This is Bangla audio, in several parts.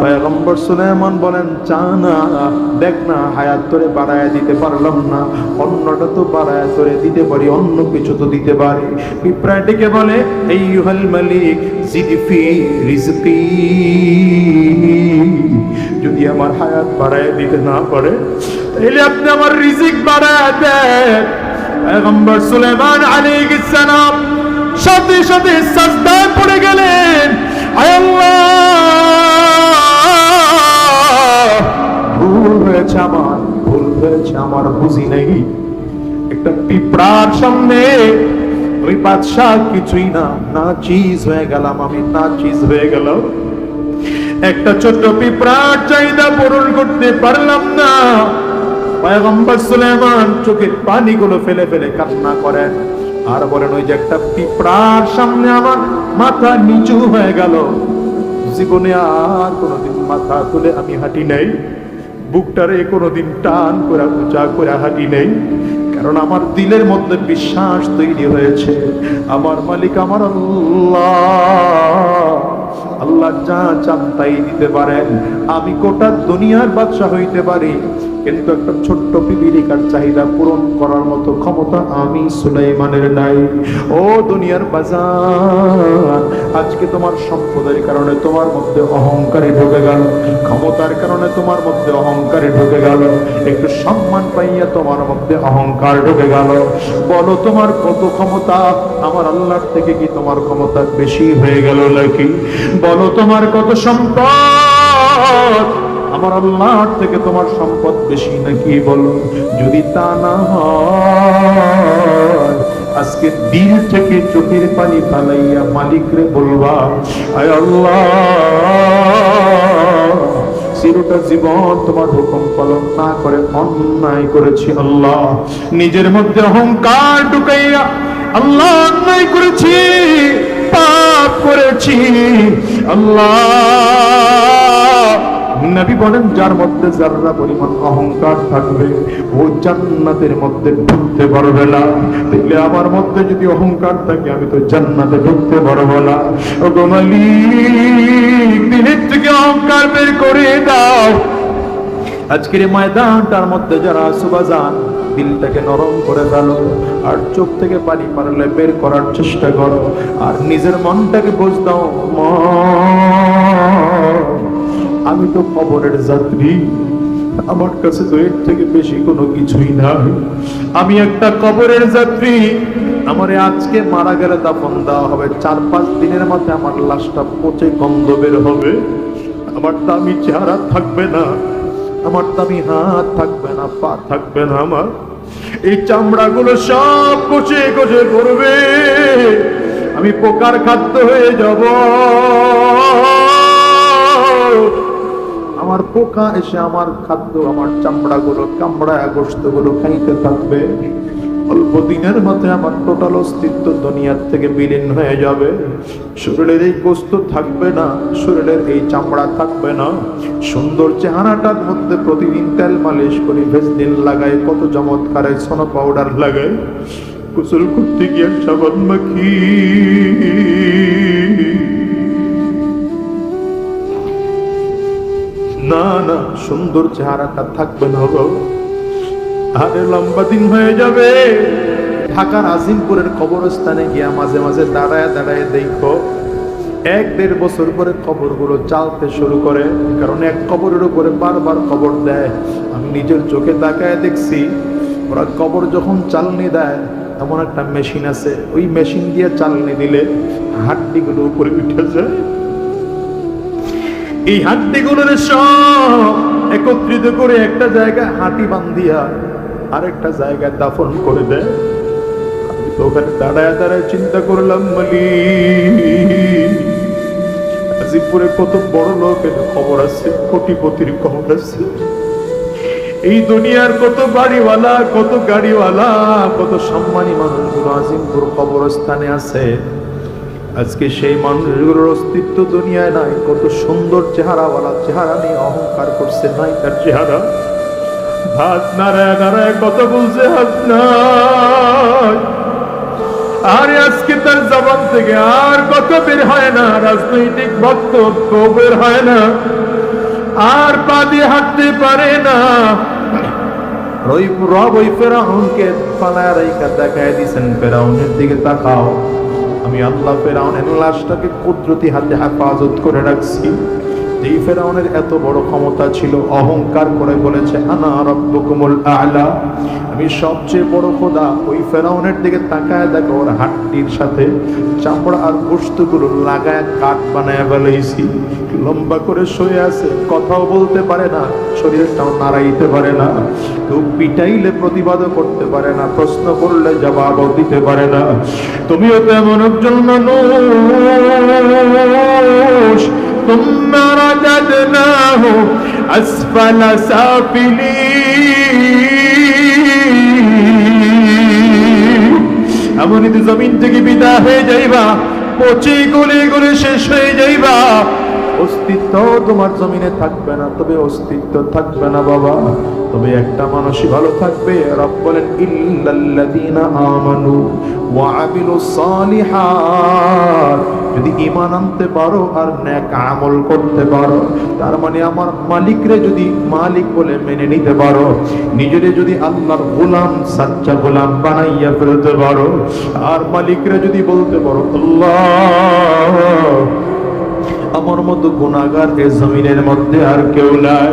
পয়গম্বর সুলাইমান বলেন, চা না, দেখ না হায়াত তোরে বাড়ায় দিতে পারলাম না, অন্যটা তো বাড়ায় তোরে দিতে পারি, অন্য কিছু তো দিতে পারি। পিঁপড়াটিকে বলে, আইয়ুহাল মালিক জিদ ফি রিজকি, যদি আমার হায়াত বাড়ায় দিতে না পারে তাহলে আপনি আমার রিজিক বাড়ায় দেন। পয়গম্বর সুলাইমান আলাইহিস সালাম সাথে সাথে সাজদায় পড়ে গেলেন, আয় আল্লাহ, ভুল হয়েছে আমার, বুঝি নাই। একটা পিঁপড়ার সামনে ওই বাদশাহ কিছুই না, নাচিজ হয়ে গেলাম আমি, নাচিজ হয়ে গেলাম। একটা ছোট্ট পিঁপড়ার চাহিদা পূরণ করতে পারলাম না। পয়গম্বর সুলাইমান চোখের পানিগুলো ফেলে ফেলে কান্না করেন আর বলেন, ওই যে একটা পিঁপড়ার সামনে আমার মাথা নিচু হয়ে গেল, জীবনে আর কোনোদিন মাথা তুলে আমি হাঁটি নাই, বুকটারে কোনোদিন টান করে উঁচা করে হাঁটি নেই, কারণ আমার দিলের মধ্যে বিশ্বাস তৈরি হয়েছে আমার মালিক আমার আল্লাহ। আল্লাহ যা চান তাই দিতে পারেন। আমি গোটা দুনিয়ার বাদশা হইতে পারি, কিন্তু একটা ছোট্ট পিপিলিকার চাহিদা পূরণ করার মতো ক্ষমতা আমি সুলাইমানের নাই। ও দুনিয়ার বাজার, আজকে তোমার সম্পদের কারণে তোমার মধ্যে অহংকারী ঢুকে গেল, ক্ষমতার কারণে তোমার মধ্যে অহংকারী ঢুকে গেল, একটু সম্মান পাইয়া তোমার মধ্যে অহংকার ঢুকে গেল। বলো তোমার কত ক্ষমতা, আমার আল্লাহর থেকে কি তোমার ক্ষমতা বেশি হয়ে গেল নাকি? বলো তোমার কত সম্পদ, আমার আল্লাহর থেকে তোমার সম্পদ বেশি নাকি? বলো। যদি তা না হয়, আজকে দিল থেকে চোখের পানি ফালাইয়া মালিকরে বলবা, আয় আল্লাহ, চিরটা জীবন তোমার হুকুম পালন না করে অন্যায় করেছি আল্লাহ, নিজের মধ্যে অহংকার ঢুকাইয়া আল্লাহ অন্যায় করেছি, পাপ করেছি আল্লাহ। নবী বলেন, যার মধ্যে যারা পরিমাণ অহংকার থাকবে ও জান্নাতের মধ্যে ঢুকতে পারবে না। তাহলে আমার মধ্যে যদি অহংকার থাকে আমি তো জান্নাতে ঢুকতে পারবো না। ও গো মালিক, দিলের থেকে অহংকার বের করে দাও। আজকের ময়দানটার মধ্যে যারা সুবাজান, দিলটাকে নরম করে ফেলো, আর চোখ থেকে পানি পারলে বের করার চেষ্টা করো, আর নিজের মনটাকে বুঝ দাও, আমি তো কবরের যাত্রী, আমার কাছে তো এর থেকে বেশি কোনো কিছুই নাই। আমি একটা কবরের যাত্রী, আমারে আজকে মারা গেলে দাফন দেওয়া হবে, 4-5 দিনের মধ্যে আমার লাশটা পচে গন্ধ বের হবে, আমার দামি চেহারা থাকবে না, আমার দামি হাত থাকবে না, পা থাকবে না, আমার এই চামড়াগুলো সব কচে কচে করবে, আমি পোকার খাদ্য হয়ে যাব। আমার পোকা এসে আমার খাদ্য, আমার চামড়াগুলো কামড়ায়, গোশতগুলো খাইতে থাকবে। অল্প দিনের মধ্যে আমার টোটাল অস্তিত্ব দুনিয়ার থেকে বিলীন হয়ে যাবে। শরীরের এই গোশত থাকবে না, শরীরের এই চামড়া থাকবে না। সুন্দর চেহারাটার মধ্যে প্রতিদিন তেল মালিশ করি, ভেজলিন লাগাই, কত চমৎকার সোনা পাউডার লাগাই, গোসল করতে গিয়ে সাবান মাখি, না না, সুন্দর চেহারাটা থাকবে না গো। আরে লম্বা দিন হয়ে যাবে। ঢাকার আজিমপুরের কবরস্থানে গিয়া মাঝে মাঝে দাঁড়ায় দাঁড়ায় দেখো, 1-1.5 বছর পরে কবরগুলো চালতে শুরু করে, কারণ এক কবরের উপরে বারবার কবর দেয়। আমি নিজের চোখে তাকায় দেখছি, ওরা কবর যখন চালনি দেয়, এমন একটা মেশিন আছে, ওই মেশিন দিয়ে চালনি দিলে হাড্ডিগুলো উপরে উঠে যায়। এই হাড্ডিগুলোর সব একত্রিত করে একটা জায়গায় হাঁটি বান্ধিয়া আরেকটা জায়গায় দাফন করে দেয়। আমি তো ওখানে দাঁড়ায় দাঁড়ায় চিন্তা করলাম, মালিক, আজিমপুরে কত বড় লোকের খবর আছে, কোটিপতির খবর আছে, এই দুনিয়ার কত বাড়িওয়ালা, কত গাড়িওয়ালা, কত সম্মানী মানুষগুলো আজিমপুর কবরস্থানে আছে। আজকে সেই মানুষগুলোর অস্তিত্ব দুনিয়ায় নাই। কত সুন্দর চেহারাওয়ালা, চেহারা নিয়ে অহংকার করছে, নাই তার চেহারা। হাত নাড়ায় নাড়ায় কত বলছে, হাত নাই। আর আজকে তার জবান থেকে আর কত বের হয় না, রাজনৈতিক বক্তব্য বের হয় না। আর পা দিয়ে হাঁটতে পারে না। রব ওই ফেরাউনকে ফালায় রাইখা দেখায় দিয়েছেন, ফেরাউনের দিকে তাকাও, আমি আল্লাহ ফেরাউনের লাশটাকে কুদরতি হাতে হেফাজত করে রাখছি। যেই ফেরাউনের এত বড় ক্ষমতা ছিল, অহংকার করে বলেছে আনা রাব্বুকুমুল আ'লা, আমি সবচেয়ে বড় খোদা। ওই ফেরাউনের দিকে তাকায় দেখো, ওর হাড্ডির সাথে চামড়া আর গোশতগুলো লাগায় কাঠ বানায় ফেলেছি। লম্বা করে শুয়ে আছে, কথাও বলতে পারে না, শরীরটাও নাড়াইতে পারে না। কেউ পিটাইলে প্রতিবাদও করতে পারে না, প্রশ্ন করলে জবাবও দিতে পারে না। তুমিও তো এমন একজন মানুষ। তুম্মা রাদাদনাহু আসফালা সাফিলিন, এমনই তো জমিন থেকে বিদায় হয়ে যাইবা, পচে গলে গলে শেষ হয়ে যাইবা। অস্তিত্ব তোমার জমিনে থাকবে না, তবে অস্তিত্ব থাকবে না বাবা, তবে একটা মানুষই ভালো থাকবে। রব বলেন ইল্লাল্লাযীনা আমানু ওয়া আমিলুস সালিহাত, যদি ঈমান আনতে পারো আর নেক আমল করতে পারো, তার মানে আমার মালিকরে যদি মালিক বলে মেনে নিতে পারো, নিজেরে যদি আল্লাহর গোলাম সাচ্চা গোলাম বানাইয়া ফেলতে পারো, আর মালিকরে যদি বলতে পারো আল্লাহ আমার মতো গুনাহগার এই জমিনের মধ্যে আর কেউ নাই।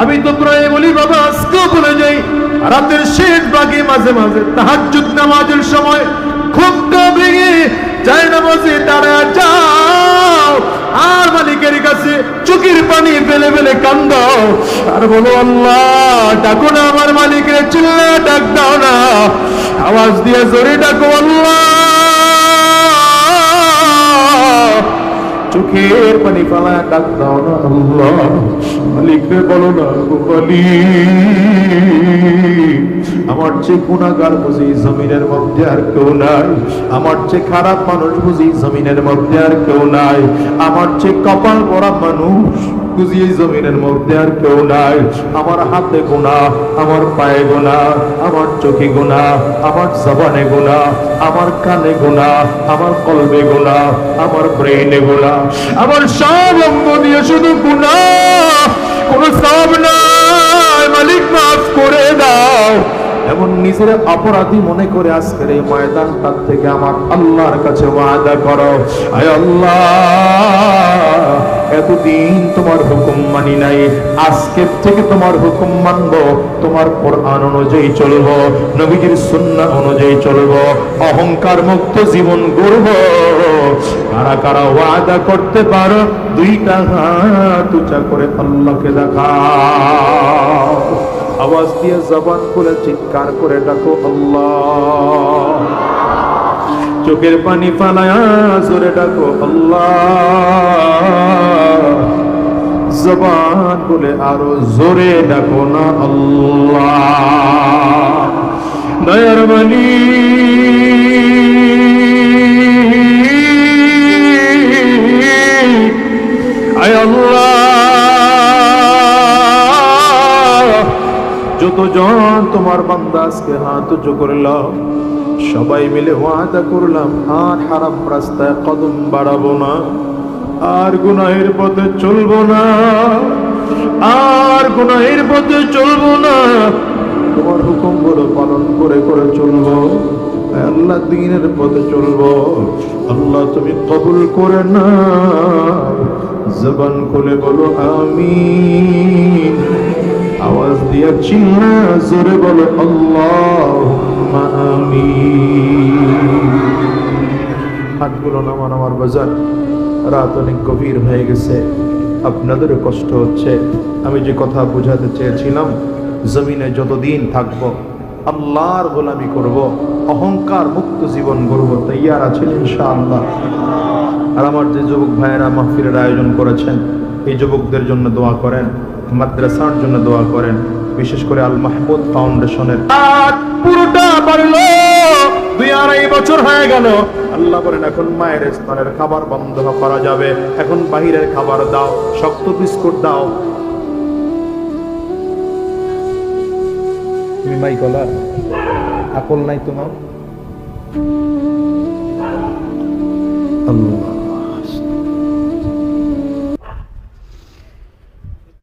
আমি তো প্রায় বলি বাবা, আজকেও বলে যাই, রাতের শেষ ভাগে মাঝে মাঝে তাহাজ্জুদ নামাজের সময় ঘুমটা ভেঙে যায় নামাজে দাঁড়ায় যাও, আর মালিকের কাছে চোখের পানি ফেলে ফেলে কান্দাও, আর বলো আল্লাহ, ডাকো না আমার মালিকের, চিল্লা ডাক দাও না, আওয়াজ দিয়ে জোরে ডাকো আল্লাহ। চোখের পানি ফালা ডাক দাও না আল্লাহ। মালিকরে বলো না, আমার চেয়ে গুনাহগার বুঝি জমিনের মধ্যে আর কেউ নাই, আমার চেয়ে খারাপ মানুষ বুঝি জমিনের মধ্যে আর কেউ নাই, আমার চেয়ে কপাল পড়া মানুষ বুঝি এই জমিনের মধ্যে আর কেউ নাই। আমার হাতে গুনাহ, আমার পায়ে গুনাহ, আমার চোখে গুনাহ, আমার জবানে গুনাহ, আমার কানে গুনাহ, আমার কলবে গুনাহ, আমার ব্রেইনে গুনাহ, আমার সব অঙ্গ দিয়ে শুধু গুনাহ, কোনো সওয়াব নাই। মালিক মাফ করে দাও। এমন নিজের অপরাধী মনে করে আজকের এই ময়দানটার থেকে আমার আল্লাহর কাছে ওয়াদা করো, আয় আল্লাহ, এতদিন তোমার হুকুম মানি নাই, আজকে থেকে তোমার হুকুম মানবো, তোমার কোরআন অনুযায়ী চলবো, নবীজির সুন্নাহ অনুযায়ী চলবো, অহংকার মুক্ত জীবন গড়বো। কারা কারা ওয়াদা করতে পারো? দুইটা হাত উঁচা করে আল্লাহকে দেখাও, আওয়াজ দিয়ে জবান খুলে চিৎকার করে ডাকো আল্লাহ। চোখের পানি ফালায়া জোরে ডাকো আল্লাহ। জবান খুলে আরো জোরে ডাকো না আল্লাহ। দয়ার মালিক আয় আল্লাহ, যতজন তোমার বান্দা আজকে হাত উঁচু করলাম, সবাই মিলে ওয়াদা করলাম আর হারাম রাস্তায় কদম বাড়াবো না, আর গুনাহের পথে চলবো না, আর গুনাহের পথে চলবো না, তোমার হুকুম গুলো পালন করে করে চলবো, আল্লাহ দ্বীনের পথে চলবো। আল্লাহ তুমি কবুল করে না। জবান খুলে বলো আমিন, আওয়াজ দিয়ে চিল্লা জোরে বলো আল্লাহুম্মা আমিন। হাতগুলো নামান আমার বাজার, রাত অনেক গভীর হয়ে গেছে, আপনাদেরও কষ্ট হচ্ছে। আমি যে কথা বোঝাতে চেয়েছিলাম, জমিনে যতদিন থাকবো আল্লাহর গোলামি করব, অহংকার মুক্ত জীবন গড়ব। তৈয়ার আছেন ইনশাআল্লাহ? আর আমার যে যুবক ভাইয়েরা মাহফিলের আয়োজন করেছেন, এই যুবকদের জন্য দোয়া করেন, মাদ্রাসার জন্য দোয়া করেন, বিশেষ করে আল মাহমুদ ফাউন্ডেশনের পুরোটা পারলো 2-2.5 বছর হয়ে গেল। আল্লাহ বলেন এখন মায়ের স্তনের খাবার বন্ধ করা যাবে, এখন বাহিরের খাবার দাও, শক্ত বিস্কুট দাও। তুমি মাই কলা আকল নাই তোমার?